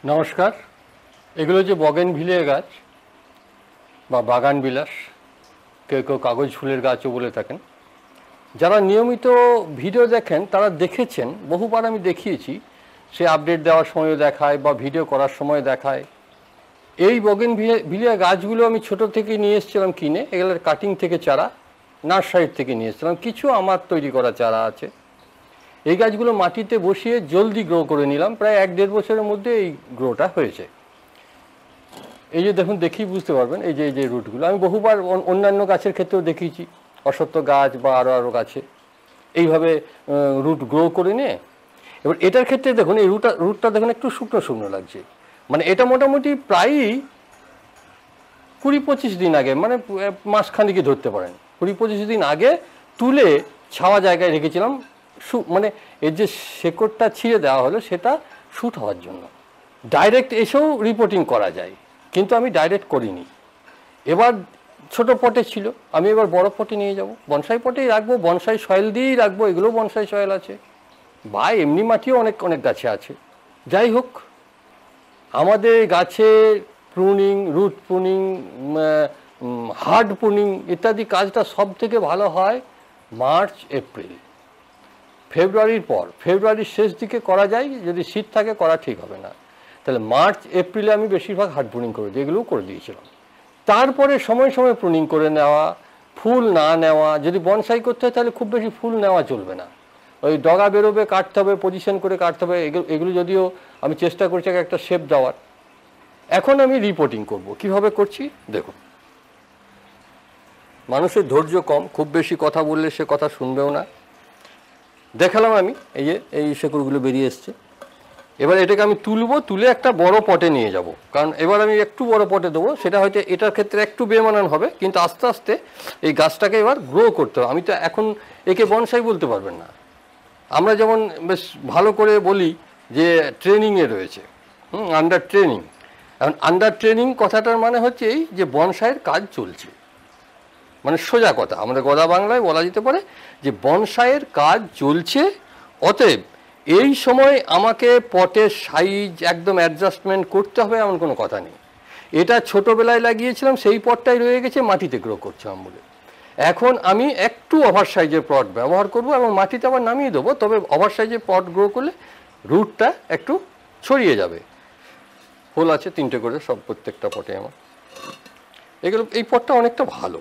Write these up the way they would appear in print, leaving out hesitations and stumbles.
নমস্কার। এগুলো যে বগেনভিলিয়া গাছ বা বাগান বিলাস, কেউ কেউ কাগজ ফুলের গাছও বলে থাকেন। যারা নিয়মিত ভিডিও দেখেন তারা দেখেছেন, বহুবার আমি দেখিয়েছি, সে আপডেট দেওয়ার সময়ও দেখায় বা ভিডিও করার সময় দেখায়। এই বগেনভিলিয়া গাছগুলো আমি ছোট থেকে নিয়ে এসেছিলাম কিনে, এগুলোর কাটিং থেকে চারা নার্সারির থেকে নিয়ে এসেছিলাম। কিছু আমার তৈরি করা চারা আছে। এই গাছগুলো মাটিতে বসিয়ে জলদি গ্রো করে নিলাম। প্রায় 1-1.5 বছরের মধ্যে এই গ্রোটা হয়েছে। এই যে দেখুন, দেখি বুঝতে পারবেন, এই যে রুটগুলো আমি বহুবার অন্যান্য গাছের ক্ষেত্রেও দেখিয়েছি, অশ্বত্থ গাছ বা আরও গাছে এইভাবে রুট গ্রো করে নিয়ে। এবার এটার ক্ষেত্রে দেখুন, এই রুটটা দেখুন একটু শুকনো শুকনো লাগছে। মানে এটা মোটামুটি প্রায়ই 20-25 দিন আগে, মানে মাসখানিকে ধরতে পারেন, 20-25 দিন আগে তুলে ছাওয়া জায়গায় রেখেছিলাম। মানে এর যে শেকড়টা ছিঁড়ে দেওয়া হলো সেটা শুট হওয়ার জন্য। ডাইরেক্ট এসেও রিপোর্টিং করা যায়, কিন্তু আমি ডাইরেক্ট করিনি। এবার ছোট পটে ছিল, আমি এবার বড় পটে নিয়ে যাব। বনসাই পটেই রাখবো, বনসাই সয়েল দিয়েই রাখবো। এগুলো বনসাই সয়েল আছে বা এমনি মাটিও অনেক অনেক গাছে আছে। যাই হোক, আমাদের গাছের pruning, root pruning, hard pruning ইত্যাদি কাজটা সব থেকে ভালো হয় মার্চ এপ্রিল। ফেব্রুয়ারির পর, ফেব্রুয়ারির শেষ দিকে করা যায়, যদি শীত থাকে করা ঠিক হবে না। তাহলে মার্চ এপ্রিলে আমি বেশিরভাগ হার্ড প্রুনিং করে দিই, এগুলোও করে দিয়েছিলাম। তারপরে সময় সময় প্রুনিং করে নেওয়া, ফুল না নেওয়া। যদি বনসাই করতে হয় তাহলে খুব বেশি ফুল নেওয়া চলবে না, ওই ডগা বেরোবে, কাটতে হবে, পজিশন করে কাটতে হবে। এগুলো যদিও আমি চেষ্টা করছি একটা শেপ দেওয়ার। এখন আমি রিপোর্টিং করব। কিভাবে করছি দেখুন। মানুষের ধৈর্য কম, খুব বেশি কথা বললে সে কথা শুনবেও না। দেখালাম আমি, এই শেকড়গুলো বেরিয়ে এসছে। এবার এটাকে আমি তুলে একটা বড় পটে নিয়ে যাব, কারণ এবার আমি একটু বড় পটে দেবো। সেটা হয়তো এটার ক্ষেত্রে একটু বেমানান হবে, কিন্তু আস্তে আস্তে এই গাছটাকে এবার গ্রো করতে হবে। আমি তো এখন একে বনসাই বলতে পারবেন না। আমরা যেমন বেশ ভালো করে বলি যে ট্রেনিংয়ে রয়েছে, আন্ডার ট্রেনিং। এখন আন্ডার ট্রেনিং কথাটার মানে হচ্ছে এই যে বনসাইয়ের কাজ চলছে। মানে সোজা কথা আমাদের গদা বাংলায় বলা যেতে পারে যে বনসাইয়ের কাজ চলছে। অতএব এই সময় আমাকে পটের সাইজ একদম অ্যাডজাস্টমেন্ট করতে হবে এমন কোনো কথা নেই। এটা ছোটোবেলায় লাগিয়েছিলাম, সেই পটটাই রয়ে গেছে, মাটিতে গ্রো করছিলাম বলে। এখন আমি একটু ওভার সাইজের পট ব্যবহার করব এবং মাটিতে আবার নামিয়ে দেবো। তবে ওভার সাইজের পট গ্রো করলে রুটটা একটু ছড়িয়ে যাবে। হোল আছে 3টে করে, সব প্রত্যেকটা পটে আমার। এগুলো, এই পটটা অনেকটা ভালো।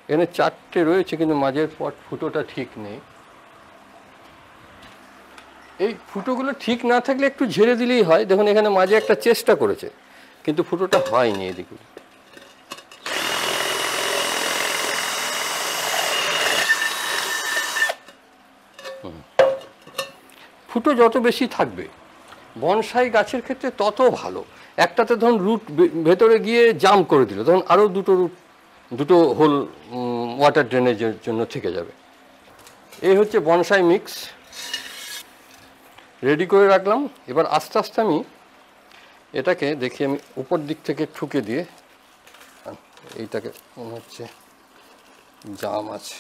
এখানে 4টে রয়েছে, কিন্তু মাঝের পট ফুটোটা ঠিক নেই। এই ফুটোগুলো ঠিক না থাকলে একটু ঝেড়ে দিলেই হয়। দেখুন এখানে মাঝে একটা চেষ্টা করেছে, কিন্তু ফুটোটা হয়নি। এদিকে ফুটো যত বেশি থাকবে বনসাই গাছের ক্ষেত্রে তত ভালো। একটাতে ধরুন রুট ভেতরে গিয়ে জাম্প করে দিল, তখন আরও দুটো হোল ওয়াটার ড্রেনেজের জন্য থেকে যাবে। এই হচ্ছে বনসাই মিক্স রেডি করে রাখলাম। এবার আস্তে আস্তে আমি এটাকে দেখি, আমি উপর দিক থেকে ঠুকে দিয়ে, এইটাকে মনে হচ্ছে জাম আছে,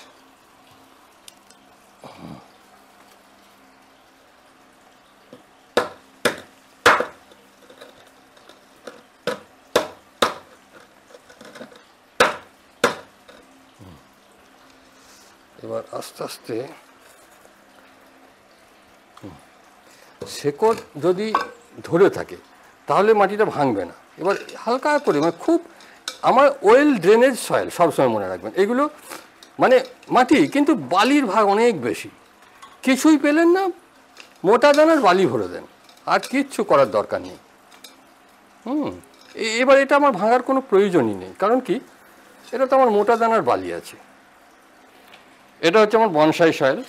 এবার আস্তে আস্তে শেকড় যদি ধরে থাকে তাহলে মাটিটা ভাঙবে না। এবার হালকা করে, মানে খুব, আমার ওয়েল ড্রেনেজ সয়েল সবসময় মনে রাখবেন। এগুলো মানে মাটি, কিন্তু বালির ভাগ অনেক বেশি। কিছুই পেলেন না, মোটা দানার বালি ভরে দেন, আর কিচ্ছু করার দরকার নেই। এবার এটা আমার ভাঙার কোনো প্রয়োজনই নেই, কারণ কি, এটা তো আমার মোটা দানার বালি আছে। এটা হচ্ছে আমার বনসাই সয়েল।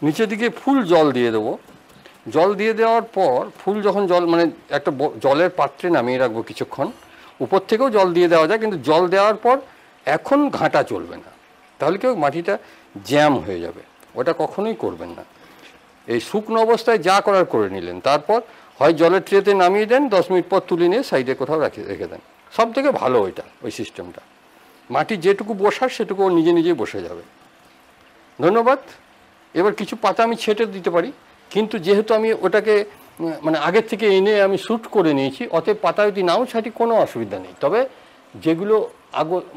নিচের দিকে ফুল জল দিয়ে দেবো। জল দিয়ে দেওয়ার পর ফুল যখন মানে একটা জলের পাত্রে নামিয়ে রাখবো কিছুক্ষণ। উপর থেকেও জল দিয়ে দেওয়া যায়, কিন্তু জল দেওয়ার পর এখন ঘাঁটা চলবে না, তাহলে কেউ মাটিটা জ্যাম হয়ে যাবে। ওটা কখনোই করবেন না। এই শুকনো অবস্থায় যা করার করে নিলেন, তারপর হয় জলের ট্রেতে নামিয়ে দেন, 10 মিনিট পর তুলে নিয়ে সাইডে কোথাও রেখে দেন। সব থেকে ভালো ওই সিস্টেমটা। মাটি যেটুকু বসার সেটুকু নিজে নিজেই বসে যাবে। ধন্যবাদ। এবার কিছু পাতা আমি ছেটে দিতে পারি, কিন্তু যেহেতু আমি ওটাকে মানে আগের থেকে এনে আমি শ্যুট করে নিয়েছি, অতএব পাতা যদি নাও ছাটি কোনো অসুবিধা নেই। তবে যেগুলো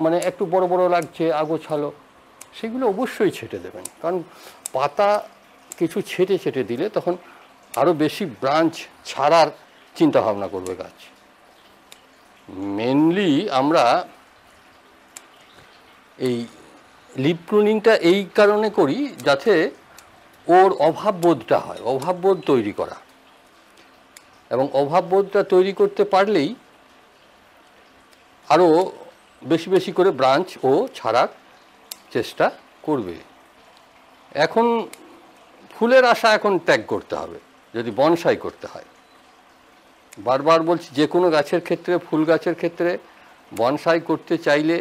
মানে একটু বড় বড় লাগছে আগোছালো, সেগুলো অবশ্যই ছেটে দেবেন, কারণ পাতা কিছু ছেটে ছেটে দিলে তখন আরও বেশি ব্রাঞ্চ ছাড়ার চিন্তা ভাবনা করবে গাছ। মেনলি আমরা এই লিভ প্রুনিংটা এই কারণে করি যাতে ওর অভাববোধটা হয়, অভাববোধ তৈরি করা, এবং অভাববোধটা তৈরি করতে পারলেই আরও বেশি বেশি করে ব্রাঞ্চ ও ছাড়ার চেষ্টা করবে। এখন ফুলের আশা এখন ত্যাগ করতে হবে যদি বনসাই করতে হয়। বারবার বলছি, যে কোনো গাছের ক্ষেত্রে, ফুল গাছের ক্ষেত্রে বনসাই করতে চাইলে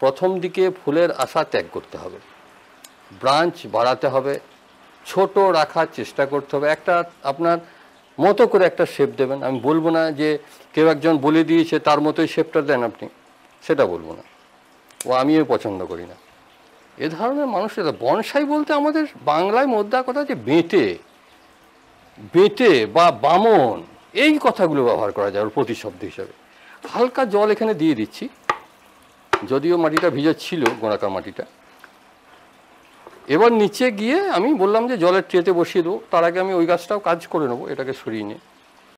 প্রথম দিকে ফুলের আশা ত্যাগ করতে হবে, ব্রাঞ্চ বাড়াতে হবে, ছোট রাখার চেষ্টা করতে হবে, একটা আপনার মতো করে একটা শেপ দেবেন। আমি বলবো না যে কেউ একজন বলে দিয়েছে তার মতোই শেপটা দেন আপনি, সেটা বলবো না, ও আমিও পছন্দ করি না এ ধরনের মানুষের। বনসাই বলতে আমাদের বাংলায় মোদ্দা কথা যে বেঁটে বেঁটে বা বামন, এই কথাগুলো ব্যবহার করা যায় ওর প্রতিশব্দ হিসাবে। হালকা জল এখানে দিয়ে দিচ্ছি, যদিও মাটিটা ভিজা ছিল, গোড়াকা মাটিটা। এবার নিচে গিয়ে আমি বললাম যে জলের ট্রেতে বসিয়ে দেবো, তার আগে আমি ওই গাছটাও কাজ করে নেবো, এটাকে সরিয়ে নিয়ে।